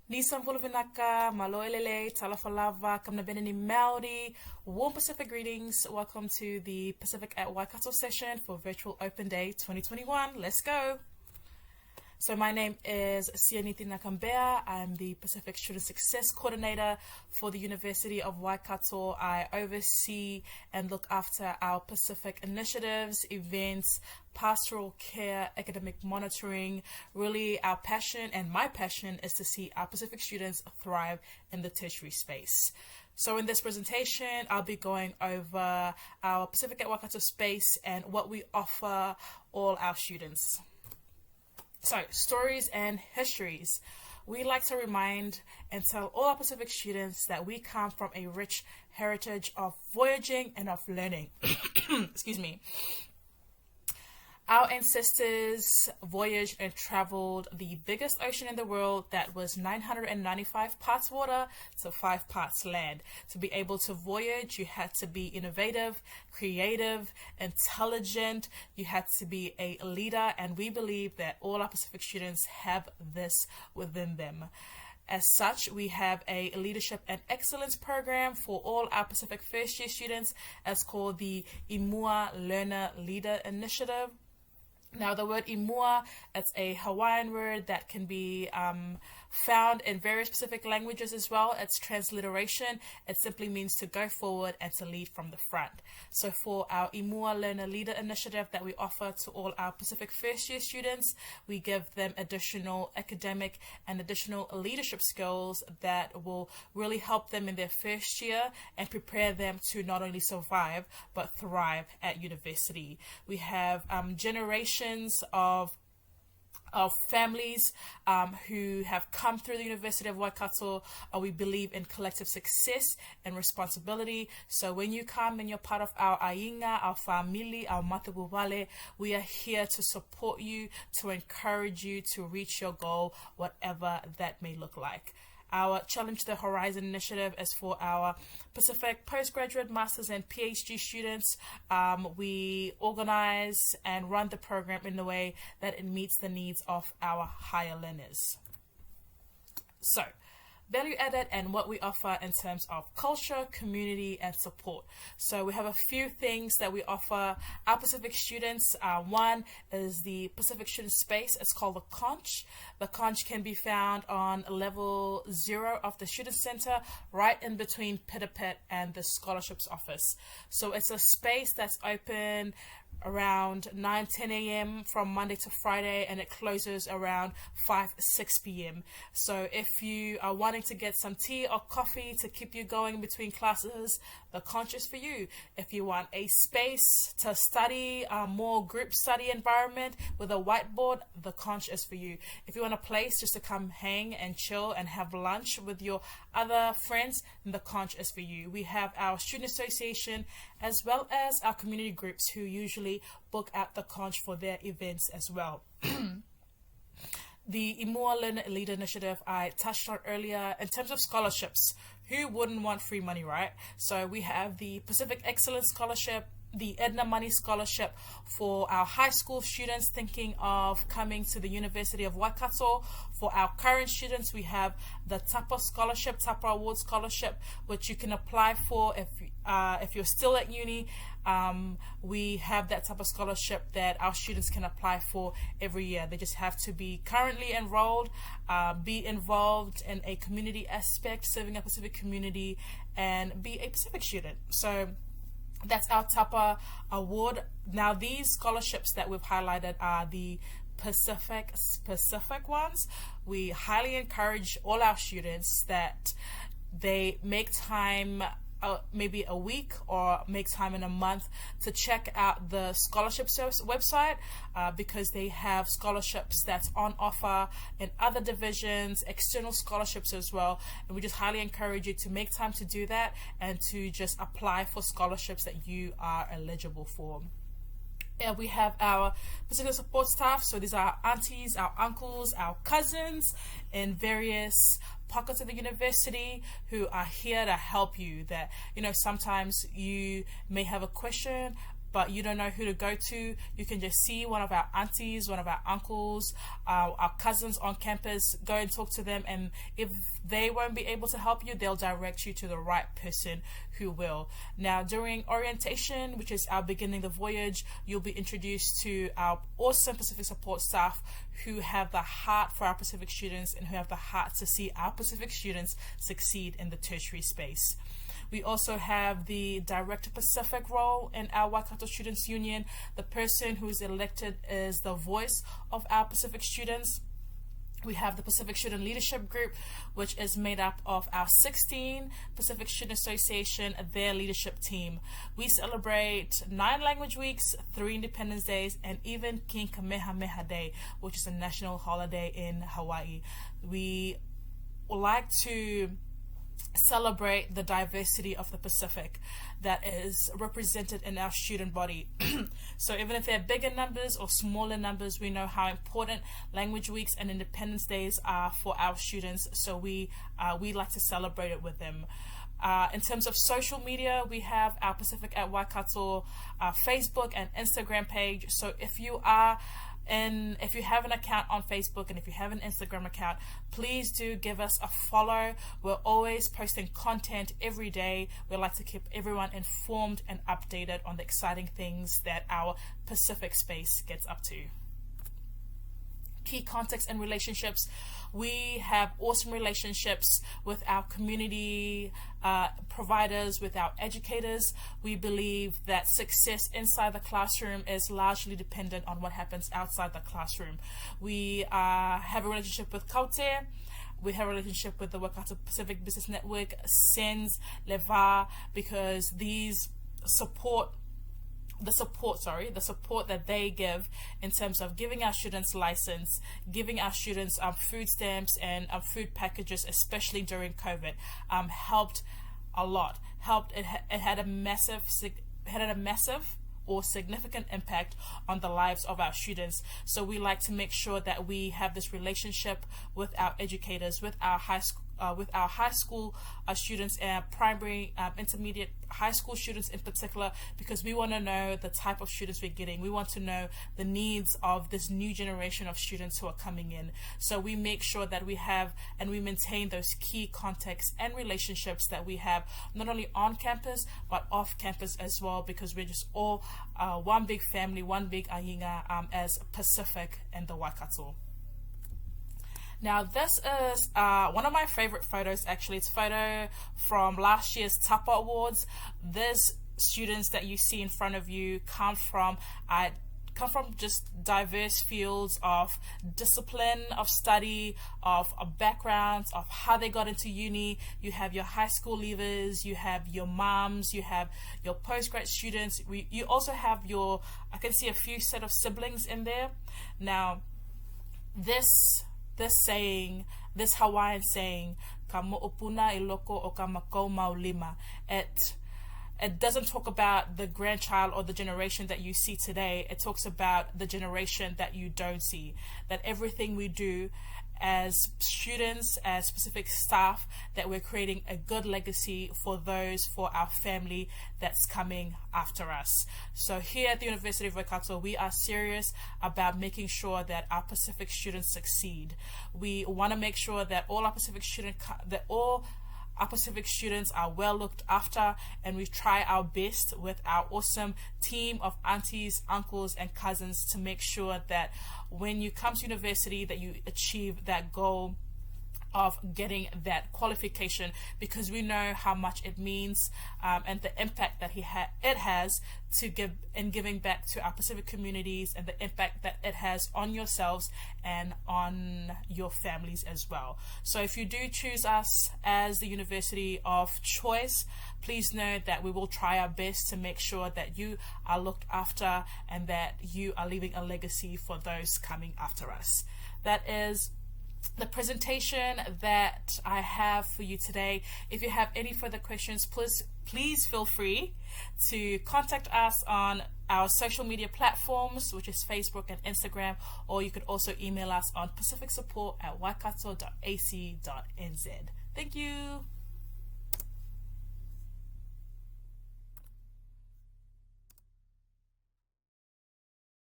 Nisam Vuluvinaka, Maloelele, Talafalava, Kamnabenini Maori, warm Pacific greetings. Welcome to the Pacific at Waikato session for Virtual Open Day 2021. Let's go. So my name is Sinaniti Nakabea. I'm the Pacific Student Success Coordinator for the University of Waikato. I oversee and look after our Pacific initiatives, events, pastoral care, academic monitoring. Really, our passion and my passion is to see our Pacific students thrive in the tertiary space. So in this presentation, I'll be going over our Pacific at Waikato space and what we offer all our students. So, stories and histories. We like to remind and tell all our Pacific students that we come from a rich heritage of voyaging and of learning. Excuse me. Our ancestors voyaged and traveled the biggest ocean in the world that was 995 parts water to 5 parts land. To be able to voyage, you had to be innovative, creative, intelligent. You had to be a leader, and we believe that all our Pacific students have this within them. As such, we have a leadership and excellence program for all our Pacific first year students as called the Imua Learner Leader Initiative. Now, the word imua, it's a Hawaiian word that can be found in various Pacific languages as well. It's transliteration. It simply means to go forward and to lead from the front. So for our Imua Learner Leader Initiative that we offer to all our Pacific first year students, we give them additional academic and additional leadership skills that will really help them in their first year and prepare them to not only survive but thrive at university. We have generations of families who have come through the University of Waikato. We believe in collective success and responsibility. So when you come and you're part of our ainga, our family, our matabuwale, we are here to support you, to encourage you to reach your goal, whatever that may look like. Our Challenge the Horizon initiative is for our Pacific postgraduate, masters, and PhD students. We organize and run the program in a way that it meets the needs of our higher learners. So, value added and what we offer in terms of culture, community, and support. So we have a few things that we offer our Pacific students. One is the Pacific Student Space. It's called the Conch. The Conch can be found on level 0 of the Student Center, right in between Pitapit and the Scholarships Office. So it's a space that's open around 9-10 a.m. from Monday to Friday, and it closes around 5-6 p.m. So if you are wanting to get some tea or coffee to keep you going between classes, the Conch is for you. If you want a space to study, a more group study environment with a whiteboard, the Conch is for you. If you want a place just to come hang and chill and have lunch with your other friends, then the Conch is for you. We have our student association as well as our community groups who usually book out the Conch for their events as well. The Imua Learner Leader Initiative I touched on earlier. In terms of scholarships, who wouldn't want free money, right? So we have the Pacific Excellence Scholarship, the Edna Money Scholarship for our high school students thinking of coming to the University of Waikato. For our current students, we have the Tapa Scholarship, Tapa Awards Scholarship, which you can apply for if you're still at uni. We have that type of scholarship that our students can apply for every year. They just have to be currently enrolled, be involved in a community aspect, serving a Pacific community, and be a Pacific student. So that's our Tapa Award. Now, these scholarships that we've highlighted are the Pacific ones. We highly encourage all our students that they make time, maybe a week or make time in a month, to check out the scholarship service website because they have scholarships that's on offer in other divisions, external scholarships as well, and we just highly encourage you to make time to do that and to just apply for scholarships that you are eligible for. And we have our Pacific support staff. So these are our aunties, our uncles, our cousins in various pockets of the university who are here to help you. That, you know, sometimes you may have a question, but you don't know who to go to, you can just see one of our aunties, one of our uncles, our cousins on campus. Go and talk to them, and if they won't be able to help you, they'll direct you to the right person who will. Now, during orientation, which is our beginning the voyage, you'll be introduced to our awesome Pacific support staff who have the heart for our Pacific students and who have the heart to see our Pacific students succeed in the tertiary space. We also have the Director Pacific role in our Waikato Students Union. The person who is elected is the voice of our Pacific students. We have the Pacific Student Leadership Group, which is made up of our 16 Pacific Student Association, their leadership team. We celebrate 9 language weeks, 3 Independence Days, and even King Kamehameha Day, which is a national holiday in Hawaii. We like to celebrate the diversity of the Pacific that is represented in our student body. So even if they're bigger numbers or smaller numbers, we know how important language weeks and Independence Days are for our students, so we like to celebrate it with them. In terms of social media, we have our Pacific at Waikato Facebook and Instagram page. So if you have an account on Facebook and if you have an Instagram account, please do give us a follow. We're always posting content every day. We like to keep everyone informed and updated on the exciting things that our Pacific space gets up to. Key contacts and relationships. We have awesome relationships with our community providers, with our educators. We believe that success inside the classroom is largely dependent on what happens outside the classroom. We have a relationship with Kaute. We have a relationship with the Waikato Pacific Business Network, SENS, LEVA, because these the support that they give in terms of giving our students license, giving our students food stamps and food packages, especially during COVID, helped a lot. It had a massive or significant impact on the lives of our students. So we like to make sure that we have this relationship with our educators, with our high school students and primary, intermediate, high school students in particular, because we want to know the type of students we're getting. We want to know the needs of this new generation of students who are coming in. So we make sure that we have and we maintain those key contacts and relationships that we have not only on campus but off campus as well, because we're just all one big family, one big ainga as Pacific and the Waikato. Now this is one of my favorite photos. Actually, it's a photo from last year's Tapa Awards. These students that you see in front of you come from just diverse fields of discipline, of study, of backgrounds, of how they got into uni. You have your high school leavers, you have your moms, you have your postgrad students. You also have I can see a few set of siblings in there. Now, this Hawaiian saying, ka mo'opuna I loko o ka makau maulima, it doesn't talk about the grandchild or the generation that you see today. It talks about the generation that you don't see. That everything we do as students, as Pacific staff, that we're creating a good legacy for our family that's coming after us. So here at the University of Waikato, we are serious about making sure that our Pacific students succeed. We want to make sure that all our Pacific students are well looked after, and we try our best with our awesome team of aunties, uncles, and cousins to make sure that when you come to university that you achieve that goal of getting that qualification, because we know how much it means and the impact that it has to giving back to our Pacific communities, and the impact that it has on yourselves and on your families as well. So if you do choose us as the university of choice, please know that we will try our best to make sure that you are looked after and that you are leaving a legacy for those coming after us. That is the presentation that I have for you today. If you have any further questions, please feel free to contact us on our social media platforms, which is Facebook and Instagram, or you could also email us on pacificsupport@waikato.ac.nz. Thank you.